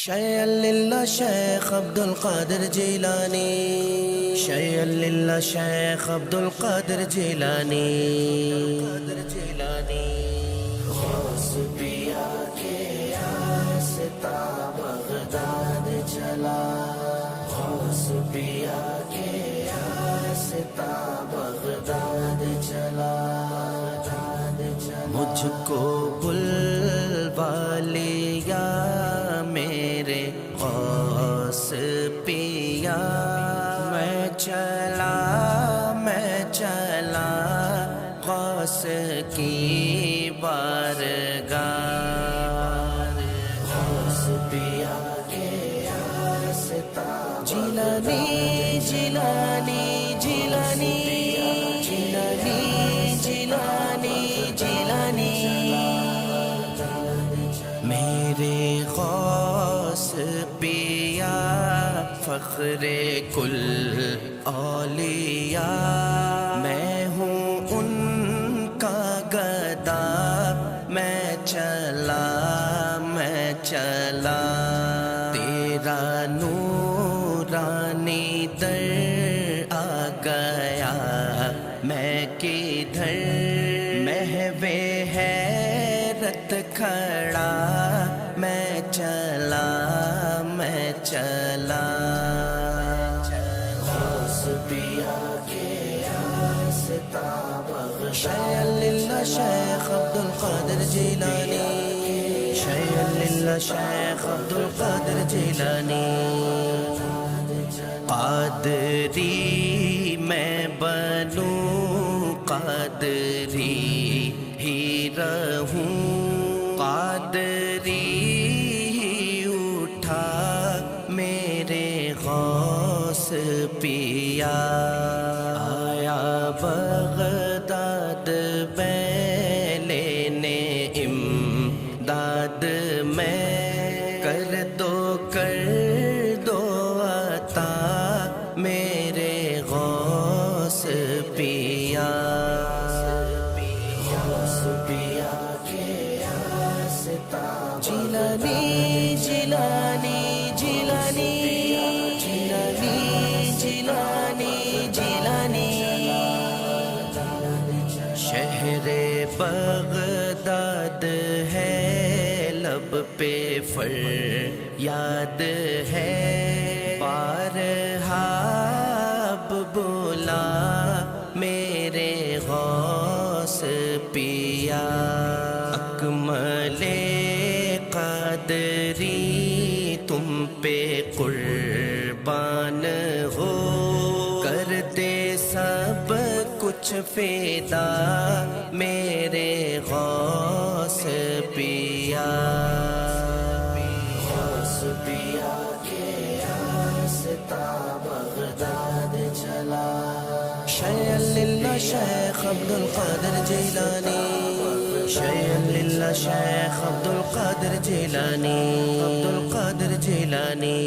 شيئا لله شيخ عبد القادر جیلانی، شيئا لله شيخ عبد القادر جیلانی، غوث پیا کے آستا بغداد چلا، غوث پیا کے آستا بغداد چلا، مجھ کو بلوا لیا میرے غوث پیا، میں چلا غوث کی بارگاہ، غوث پیا کے آستا جیلانی جیلانی جیلانی جیلانی جیلانی جیلانی، میرے غوث پیا فخر کل اولیاء، میں ہوں ان کا گدا، میں چلا تیرا نورانی در آ گیا، میں کدھر محو حیرت کھڑا، میں چلا غوث پیا کے آستا بغداد، شيئا لله شيخ عبد القادر جیلانی، شيئا لله شيخ عبد القادر جیلانی، قادری میں بنوں قادری ہی رہوں، قادری ہی اٹھا میرے غوث پیا، آیا بغداد میں لینے امداد میں، کر دو عطا میرے غوث پیا، غوث پیا کے آستا جیلانی جیلانی جیلانی جیلانی جیلانی جیلانی، شہر بغداد ہے لب پہ فریاد ہے، بارہا بولا میرے غوث پیا، اکمل قادری تم پہ قربان ہو، کرتے سب کچھ فدا میرے غوث پیا، غوث پیا کے آستا بغداد چلا، شيئا لله شيخ عبد القادر جیلانی، شيئا لله شيخ عبد القادر جیلانی، عبد القادر جیلانی۔